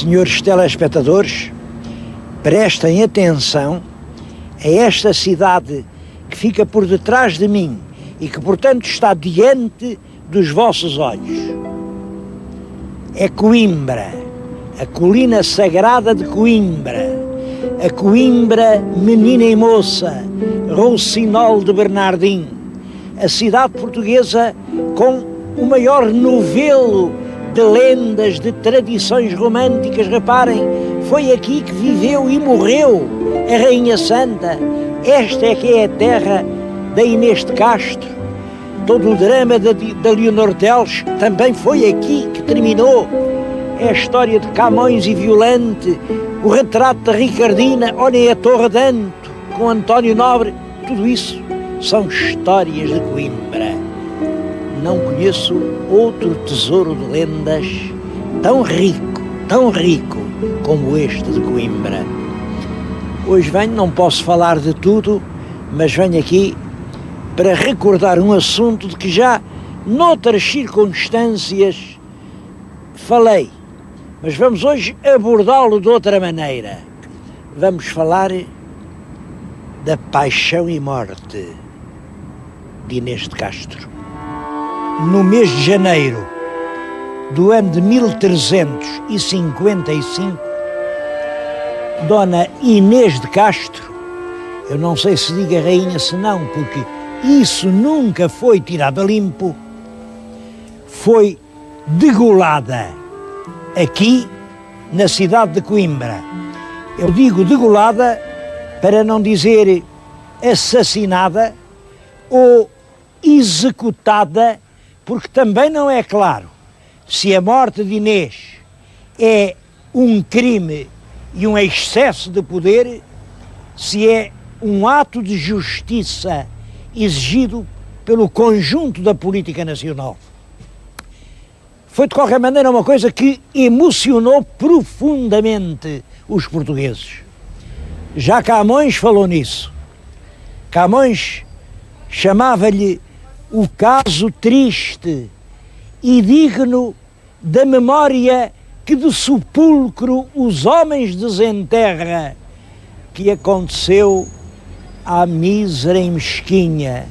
Senhores telespectadores, prestem atenção a esta cidade que fica por detrás de mim e que, portanto, está diante dos vossos olhos. É Coimbra, a colina sagrada de Coimbra, a Coimbra menina e moça, Roucinol de Bernardim, a cidade portuguesa com o maior novelo de lendas, de tradições românticas. Reparem, foi aqui que viveu e morreu a Rainha Santa. Esta é que é a terra da Inês de Castro. Todo o drama da Leonor Teles também foi aqui que terminou. É a história de Camões e Violante, o retrato da Ricardina, olhem a Torre de Anto, com António Nobre. Tudo isso são histórias de Coimbra. Não conheço outro tesouro de lendas tão rico como este de Coimbra. Hoje venho, não posso falar de tudo, mas venho aqui para recordar um assunto de que já noutras circunstâncias falei, mas vamos hoje abordá-lo de outra maneira. Vamos falar da paixão e morte de Inês de Castro. No mês de janeiro do ano de 1355, Dona Inês de Castro, eu não sei se diga rainha se não, porque isso nunca foi tirado a limpo, foi degolada aqui na cidade de Coimbra. Eu digo degolada para não dizer assassinada ou executada, porque também não é claro se a morte de Inês é um crime e um excesso de poder, se é um ato de justiça exigido pelo conjunto da política nacional. Foi de qualquer maneira uma coisa que emocionou profundamente os portugueses. Já Camões falou nisso. Camões chamava-lhe o caso triste e digno da memória que do sepulcro os homens desenterra, que aconteceu à mísera e mesquinha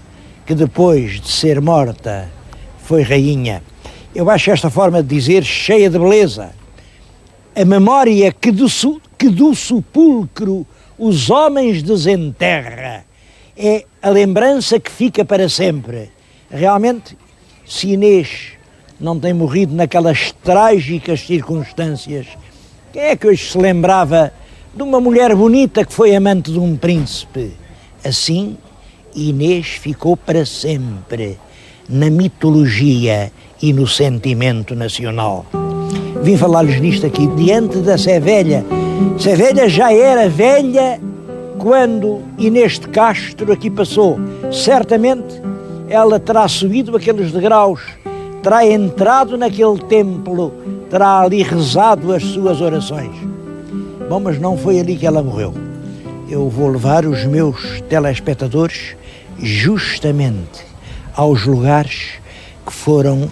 que depois de ser morta foi rainha. Eu acho esta forma de dizer cheia de beleza. A memória que do sepulcro os homens desenterra é a lembrança que fica para sempre. Realmente, se Inês não tem morrido naquelas trágicas circunstâncias, quem é que hoje se lembrava de uma mulher bonita que foi amante de um príncipe? Assim, Inês ficou para sempre na mitologia e no sentimento nacional. Vim falar-lhes nisto aqui, diante da Sé Velha. Sé Velha já era velha quando Inês de Castro aqui passou. Certamente ela terá subido aqueles degraus, terá entrado naquele templo, terá ali rezado as suas orações. Bom, mas não foi ali que ela morreu. Eu vou levar os meus telespectadores justamente aos lugares que foram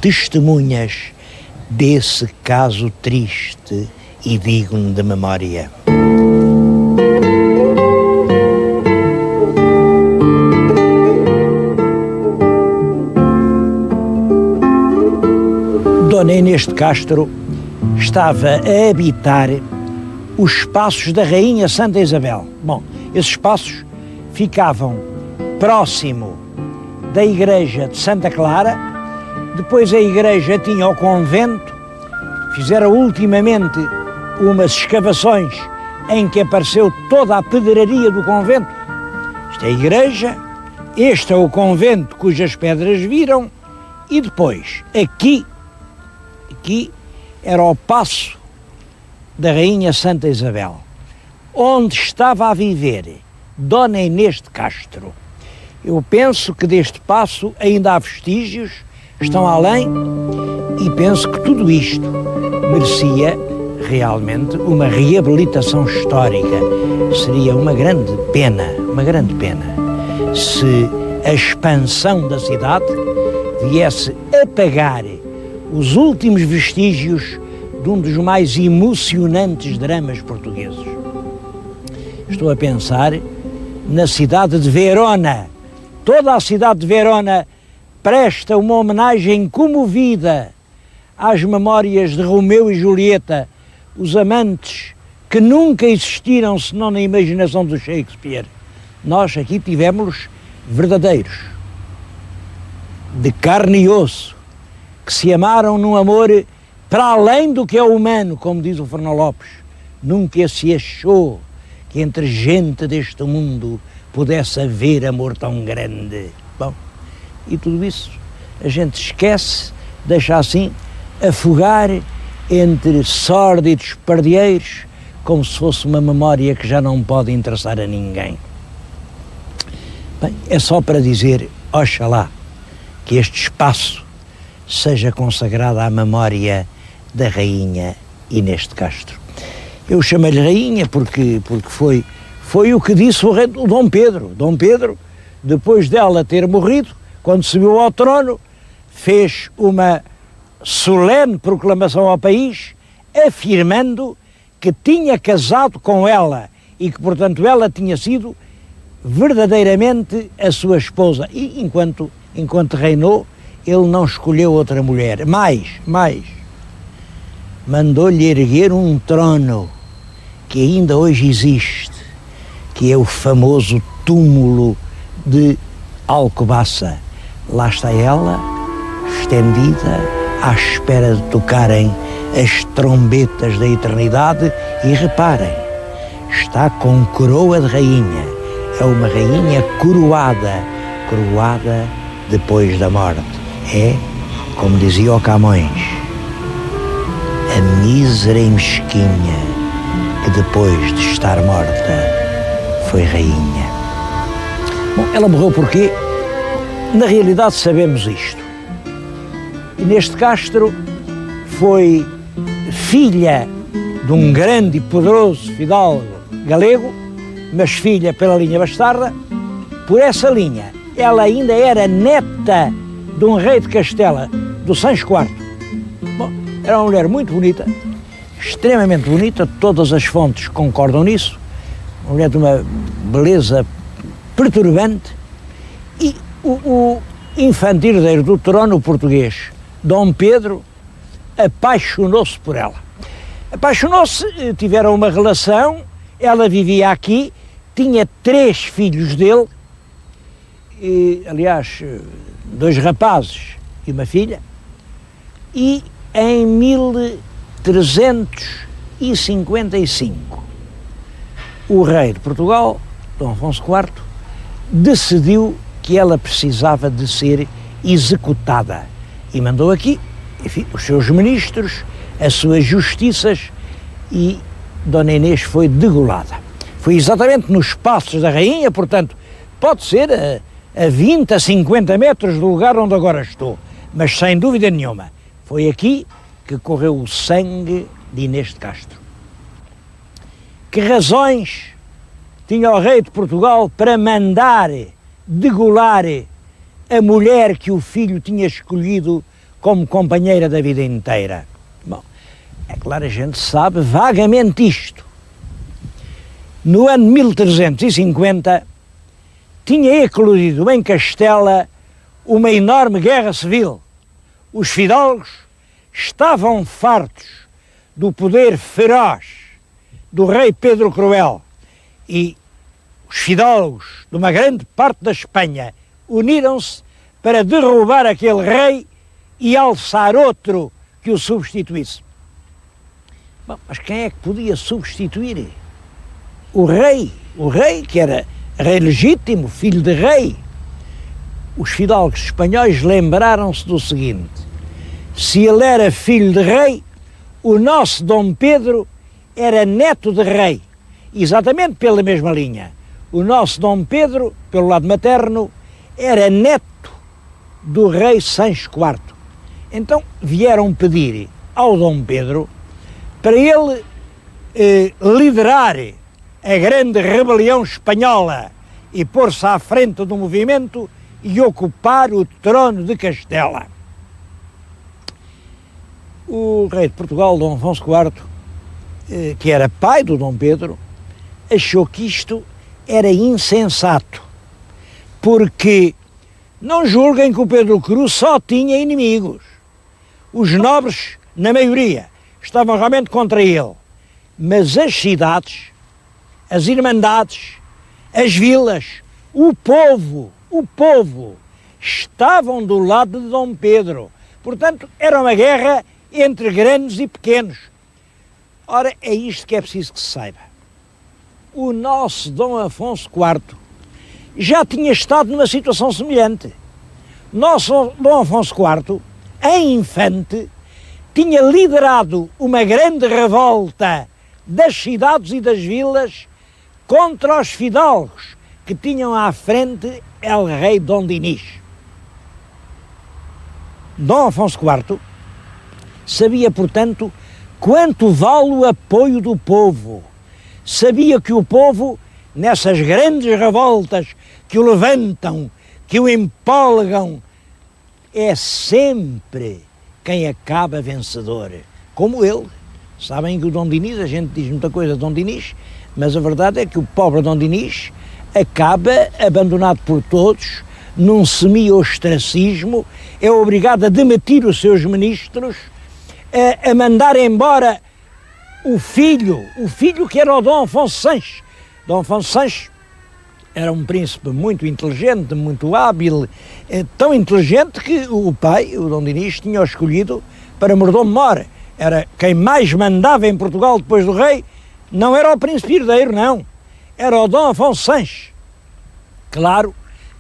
testemunhas desse caso triste e digno de memória. Dona Inês de Castro estava a habitar os espaços da Rainha Santa Isabel. Bom, esses espaços ficavam próximo da igreja de Santa Clara. Depois a igreja tinha o convento. Fizeram ultimamente umas escavações em que apareceu toda a pedraria do convento. Esta é a igreja, este é o convento cujas pedras viram, e depois aqui era o paço da Rainha Santa Isabel, onde estava a viver Dona Inês de Castro. Eu penso que deste paço ainda há vestígios, estão além, e penso que tudo isto merecia realmente uma reabilitação histórica. Seria uma grande pena, se a expansão da cidade viesse apagar os últimos vestígios de um dos mais emocionantes dramas portugueses. Estou a pensar na cidade de Verona. Toda a cidade de Verona presta uma homenagem comovida às memórias de Romeu e Julieta, os amantes que nunca existiram senão na imaginação do Shakespeare. Nós aqui tivemos verdadeiros, de carne e osso, que se amaram num amor para além do que é humano, como diz o Fernão Lopes. Nunca se achou que entre gente deste mundo pudesse haver amor tão grande. Bom, e tudo isso a gente esquece, deixa assim afogar entre sórdidos pardieiros, como se fosse uma memória que já não pode interessar a ninguém. Bem, é só para dizer, oxalá, que este espaço seja consagrado à memória da rainha Inês de Castro. Eu chamei-lhe rainha porque foi o que disse o rei, o Dom Pedro. Dom Pedro, depois dela ter morrido, quando subiu ao trono, fez uma solene proclamação ao país, afirmando que tinha casado com ela e que, portanto, ela tinha sido verdadeiramente a sua esposa. E enquanto reinou, ele não escolheu outra mulher. Mais, mandou-lhe erguer um trono que ainda hoje existe, que é o famoso túmulo de Alcobaça. Lá está ela, estendida, à espera de tocarem as trombetas da eternidade, e reparem, está com coroa de rainha, é uma rainha coroada depois da morte. É, como dizia o Camões, a mísera e mesquinha que depois de estar morta foi rainha. Bom, ela morreu porquê? Na realidade sabemos isto. Inês de Castro foi filha de um grande e poderoso fidalgo galego, mas filha pela linha bastarda. Por essa linha, ela ainda era neta de um rei de Castela, do Sancho IV. Bom, era uma mulher muito bonita, extremamente bonita, todas as fontes concordam nisso, uma mulher de uma beleza perturbante, e o infante herdeiro do trono português, Dom Pedro, apaixonou-se por ela. Apaixonou-se, tiveram uma relação, ela vivia aqui, tinha 3 filhos dele, e, aliás, 2 rapazes e uma filha, e em 1355 o rei de Portugal, Dom Afonso IV, decidiu que ela precisava de ser executada e mandou aqui, enfim, os seus ministros, as suas justiças, e Dona Inês foi degolada. Foi exatamente nos passos da rainha, portanto, pode ser a 20, a 50 metros do lugar onde agora estou, mas sem dúvida nenhuma, foi aqui que correu o sangue de Inês de Castro. Que razões tinha o rei de Portugal para mandar degolar a mulher que o filho tinha escolhido como companheira da vida inteira? Bom, é claro, a gente sabe vagamente isto. No ano 1350, tinha eclodido em Castela uma enorme guerra civil. Os fidalgos estavam fartos do poder feroz do rei Pedro Cruel, e os fidalgos de uma grande parte da Espanha uniram-se para derrubar aquele rei e alçar outro que o substituísse. Bom, mas quem é que podia substituir? O rei que era rei legítimo, filho de rei. Os fidalgos espanhóis lembraram-se do seguinte: se ele era filho de rei, o nosso Dom Pedro era neto de rei, exatamente pela mesma linha. O nosso Dom Pedro, pelo lado materno, era neto do rei Sancho IV. Então vieram pedir ao Dom Pedro para ele liderar a grande rebelião espanhola e pôr-se à frente do movimento e ocupar o trono de Castela. O rei de Portugal, Dom Afonso IV, que era pai do Dom Pedro, achou que isto era insensato, porque não julguem que o Pedro Cruz só tinha inimigos. Os nobres, na maioria, estavam realmente contra ele, mas as cidades, as irmandades, as vilas, o povo estavam do lado de Dom Pedro. Portanto, era uma guerra entre grandes e pequenos. Ora, é isto que é preciso que se saiba. O nosso Dom Afonso IV já tinha estado numa situação semelhante. Nosso Dom Afonso IV, em infante, tinha liderado uma grande revolta das cidades e das vilas contra os fidalgos que tinham à frente el rei Dom Dinis. Dom Afonso IV sabia, portanto, quanto vale o apoio do povo. Sabia que o povo, nessas grandes revoltas que o levantam, que o empolgam, é sempre quem acaba vencedor, como ele. Sabem que o Dom Dinis, a gente diz muita coisa de Dom Dinis, mas a verdade é que o pobre Dom Dinis acaba abandonado por todos, num semi-ostracismo, é obrigado a demitir os seus ministros, a mandar embora o filho que era o Dom Afonso Sanches. Dom Afonso Sanches era um príncipe muito inteligente, muito hábil, tão inteligente que o pai, o Dom Dinis, tinha escolhido para mordomo-mor. Era quem mais mandava em Portugal depois do rei, não era o príncipe herdeiro, não, era o Dom Afonso Sanches. Claro,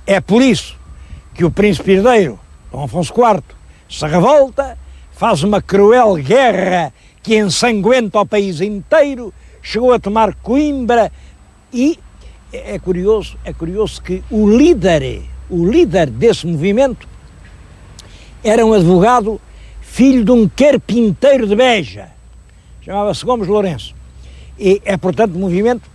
é por isso que o príncipe herdeiro, Dom Afonso IV, se revolta, faz uma cruel guerra que ensanguenta o país inteiro, chegou a tomar Coimbra e é curioso que o líder desse movimento era um advogado filho de um carpinteiro de Beja, chamava-se Gomes Lourenço, e é portanto um movimento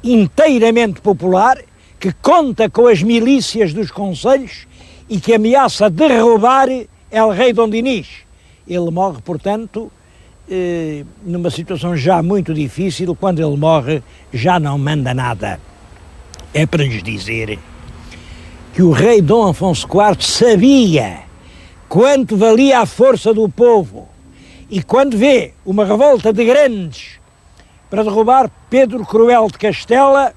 inteiramente popular que conta com as milícias dos concelhos e que ameaça derrubar el rei Dom Dinis. Ele morre, portanto, numa situação já muito difícil. Quando ele morre, já não manda nada. É para lhes dizer que o rei Dom Afonso IV sabia quanto valia a força do povo, e quando vê uma revolta de grandes para derrubar Pedro Cruel de Castela,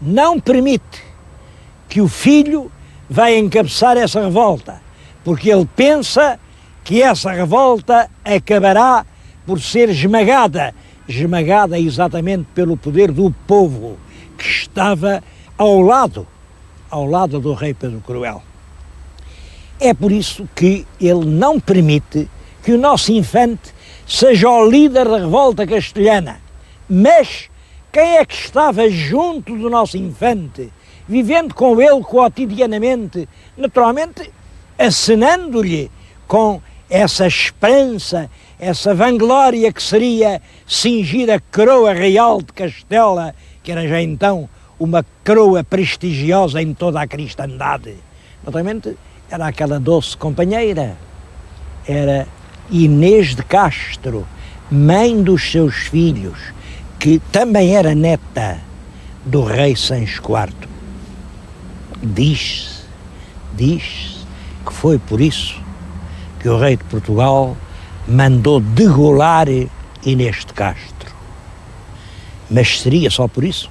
não permite que o filho vai encabeçar essa revolta, porque ele pensa que essa revolta acabará por ser esmagada exatamente pelo poder do povo que estava ao lado do rei Pedro Cruel. É por isso que ele não permite que o nosso infante seja o líder da revolta castelhana. Mas quem é que estava junto do nosso infante, vivendo com ele cotidianamente, naturalmente acenando-lhe com essa esperança, essa vanglória que seria cingir a coroa real de Castela, que era já então uma coroa prestigiosa em toda a cristandade. Naturalmente era aquela doce companheira, era Inês de Castro, mãe dos seus filhos, que também era neta do rei Sancho IV. Diz-se que foi por isso que o rei de Portugal mandou degolar Inês de Castro. Mas seria só por isso?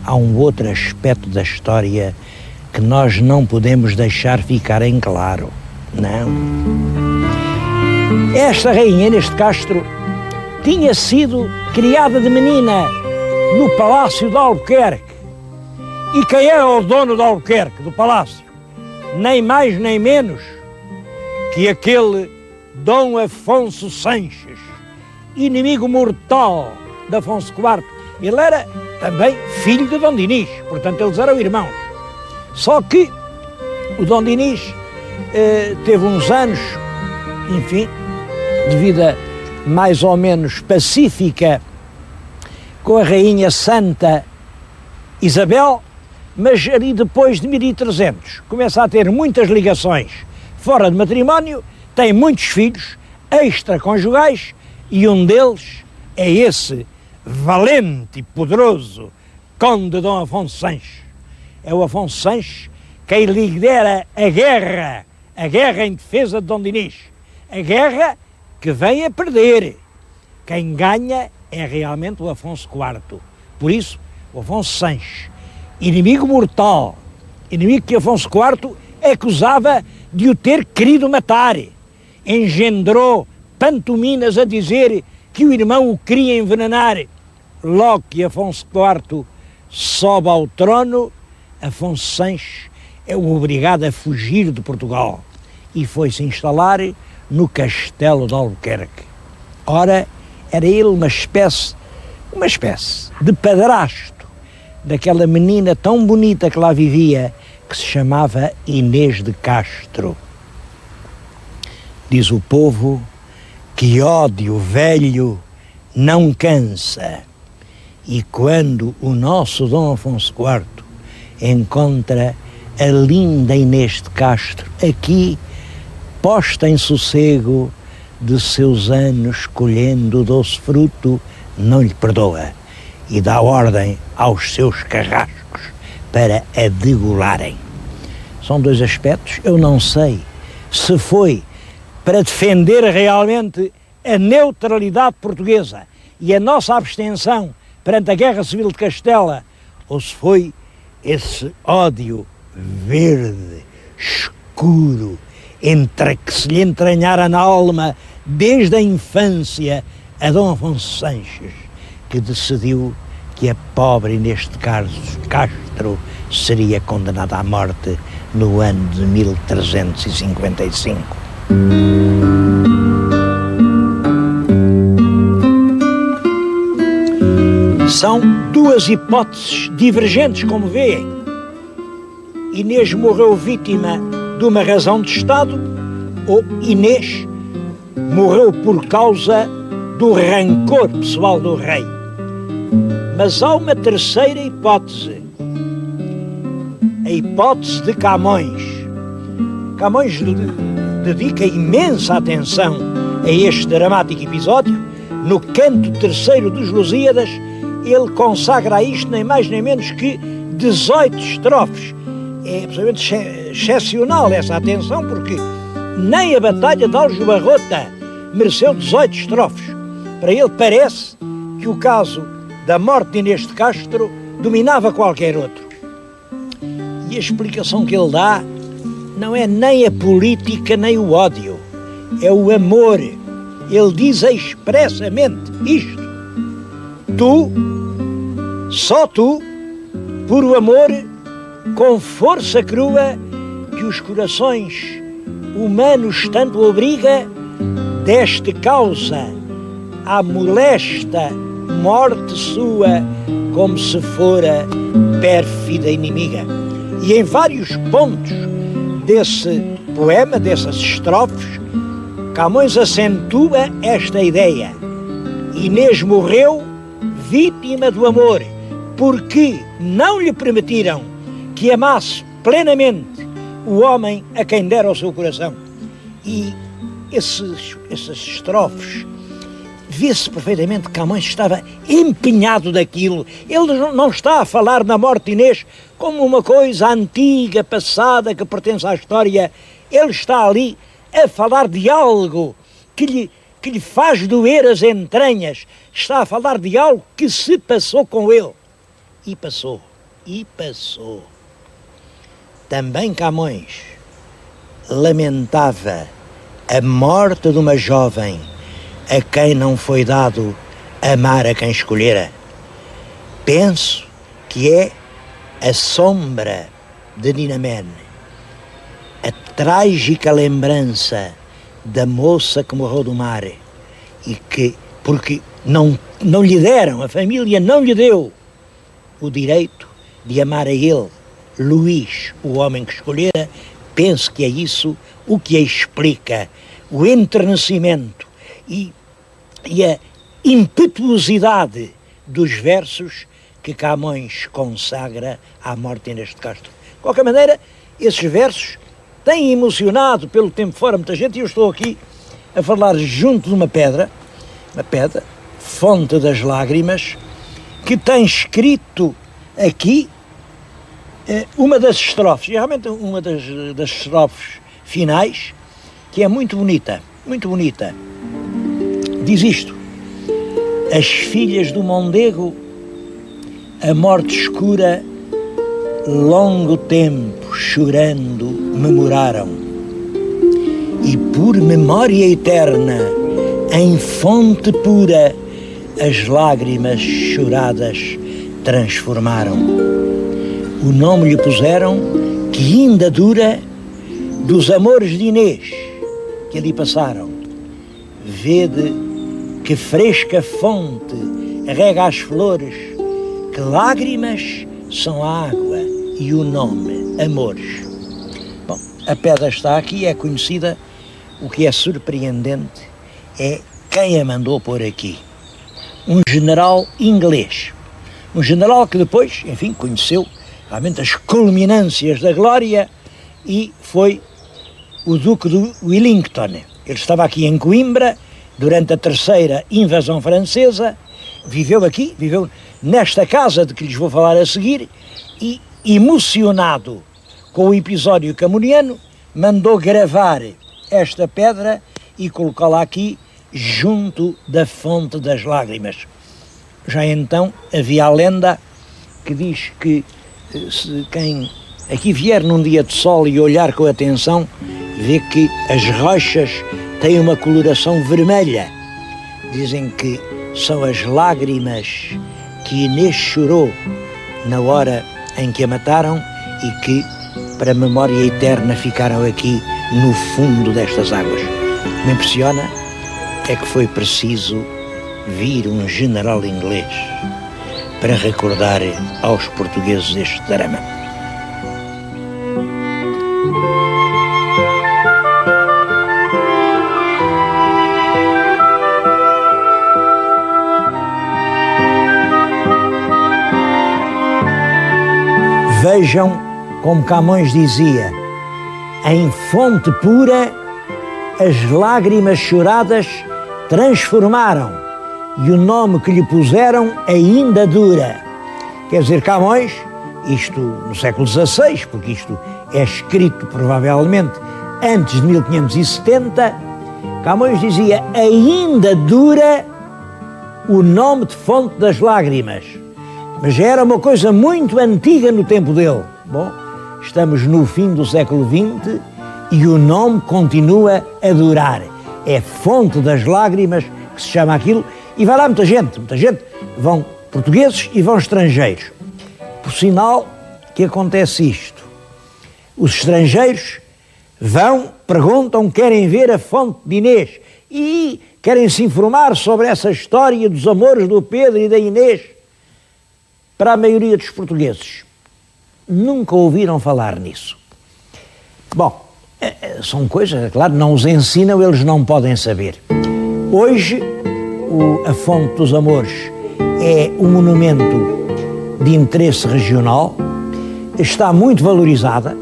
Há um outro aspecto da história que nós não podemos deixar ficar em claro. Não. Esta rainha Inês de Castro tinha sido criada de menina no Palácio de Albuquerque. E quem era o dono de Albuquerque, do palácio? Nem mais nem menos que aquele Dom Afonso Sanches, inimigo mortal de Afonso IV. Ele era também filho de Dom Dinis, portanto eles eram irmãos. Só que o Dom Dinis teve uns anos, enfim, de vida mais ou menos pacífica com a rainha Santa Isabel, mas ali depois de 1300 começa a ter muitas ligações fora de matrimónio, tem muitos filhos extraconjugais e um deles é esse valente e poderoso Conde Dom Afonso Sanches. É o Afonso Sanches quem lidera a guerra em defesa de Dom Dinis, a guerra que vem a perder. Quem ganha é realmente o Afonso IV. Por isso, o Afonso Sanches, inimigo mortal, inimigo que Afonso IV acusava de o ter querido matar, engendrou pantominas a dizer que o irmão o queria envenenar. Logo que Afonso IV sobe ao trono, Afonso Sanches é o obrigado a fugir de Portugal e foi-se instalar no Castelo de Albuquerque. Ora, era ele uma espécie de padrasto daquela menina tão bonita que lá vivia, que se chamava Inês de Castro. Diz o povo que ódio velho não cansa, e quando o nosso Dom Afonso IV encontra a linda Inês de Castro aqui, posta em sossego de seus anos colhendo o doce fruto, não lhe perdoa e dá ordem aos seus carrascos para a degolarem. São dois aspectos. Eu não sei se foi para defender realmente a neutralidade portuguesa e a nossa abstenção perante a Guerra Civil de Castela, ou se foi esse ódio verde, escuro, que se lhe entranhara na alma desde a infância a Dom Afonso Sanches, que decidiu que a pobre Inês de Castro seria condenada à morte no ano de 1355. São duas hipóteses divergentes, como veem. Inês morreu vítima de uma razão de Estado, ou Inês morreu por causa do rancor pessoal do rei. Mas há uma terceira hipótese, a hipótese de Camões. Camões dedica imensa atenção a este dramático episódio. No canto terceiro dos Lusíadas, ele consagra a isto nem mais nem menos que 18 estrofes. É absolutamente excepcional essa atenção, porque nem a Batalha de Aljubarrota mereceu 18 estrofes. Para ele parece que o caso da morte de Inês de Castro dominava qualquer outro. E a explicação que ele dá não é nem a política nem o ódio, é o amor. Ele diz expressamente isto: tu, só tu, por o amor, com força crua que os corações humanos tanto obriga, deste causa à molesta morte sua, como se fora pérfida inimiga. E em vários pontos desse poema, dessas estrofes, Camões acentua esta ideia. Inês morreu vítima do amor, porque não lhe permitiram que amasse plenamente o homem a quem dera o seu coração. E essas estrofes, vê-se perfeitamente que Camões estava empenhado daquilo. Ele não está a falar na morte de Inês como uma coisa antiga, passada, que pertence à história. Ele está ali a falar de algo que lhe faz doer as entranhas. Está a falar de algo que se passou com ele. E passou. Também Camões lamentava a morte de uma jovem a quem não foi dado amar a quem escolhera. Penso que é a sombra de Ninamene, a trágica lembrança da moça que morreu do mar e que, porque não lhe deram, a família não lhe deu o direito de amar a ele, Luís, o homem que escolhera. Penso que é isso o que explica o enternecimento e a impetuosidade dos versos que Camões consagra à morte de Inês de Castro. De qualquer maneira, esses versos têm emocionado pelo tempo fora muita gente, e eu estou aqui a falar junto de uma pedra, fonte das lágrimas, que tem escrito aqui uma das estrofes, realmente uma das estrofes finais, que é muito bonita, muito bonita. Diz isto: as filhas do Mondego a morte escura longo tempo chorando memoraram, e por memória eterna em fonte pura as lágrimas choradas transformaram. O nome lhe puseram, que ainda dura, dos amores de Inês que ali passaram. Vede que fresca fonte rega as flores, que lágrimas são a água e o nome amores. Bom, a pedra está aqui, é conhecida. O que é surpreendente é quem a mandou pôr aqui. Um general inglês. Um general que depois, enfim, conheceu realmente as culminâncias da glória, e foi o Duque de Wellington. Ele estava aqui em Coimbra durante a terceira invasão francesa, viveu aqui, viveu nesta casa de que lhes vou falar a seguir, e, emocionado com o episódio camoniano, mandou gravar esta pedra e colocá-la aqui junto da fonte das lágrimas. Já então havia a lenda que diz que se quem aqui vier num dia de sol e olhar com atenção, vê que as rochas têm uma coloração vermelha. Dizem que são as lágrimas que Inês chorou na hora em que a mataram e que, para a memória eterna, ficaram aqui no fundo destas águas. O que me impressiona é que foi preciso vir um general inglês para recordar aos portugueses este drama. Vejam como Camões dizia: em fonte pura as lágrimas choradas transformaram, e o nome que lhe puseram ainda dura. Quer dizer, Camões, isto no século XVI, porque isto é escrito provavelmente antes de 1570, Camões dizia: ainda dura o nome de fonte das lágrimas. Mas já era uma coisa muito antiga no tempo dele. Bom, estamos no fim do século XX e o nome continua a durar. É fonte das lágrimas que se chama aquilo, e vai lá muita gente, vão portugueses e vão estrangeiros. Por sinal que acontece isto: os estrangeiros vão, perguntam, querem ver a fonte de Inês e querem se informar sobre essa história dos amores do Pedro e da Inês. Para a maioria dos portugueses, nunca ouviram falar nisso. Bom, são coisas, claro, não os ensinam, eles não podem saber. Hoje, a Fonte dos Amores é um monumento de interesse regional, está muito valorizada.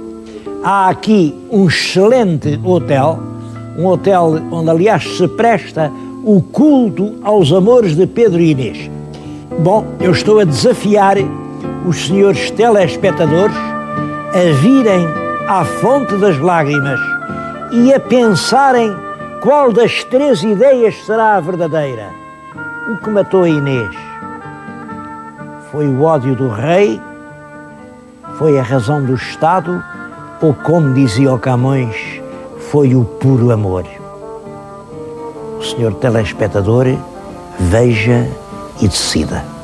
Há aqui um excelente hotel, um hotel onde, aliás, se presta o culto aos amores de Pedro e Inês. Bom, eu estou a desafiar os senhores telespectadores a virem à Fonte das Lágrimas e a pensarem qual das três ideias será a verdadeira. O que matou a Inês foi o ódio do rei, foi a razão do Estado, ou, como dizia o Camões, foi o puro amor. O senhor telespectador veja e decida.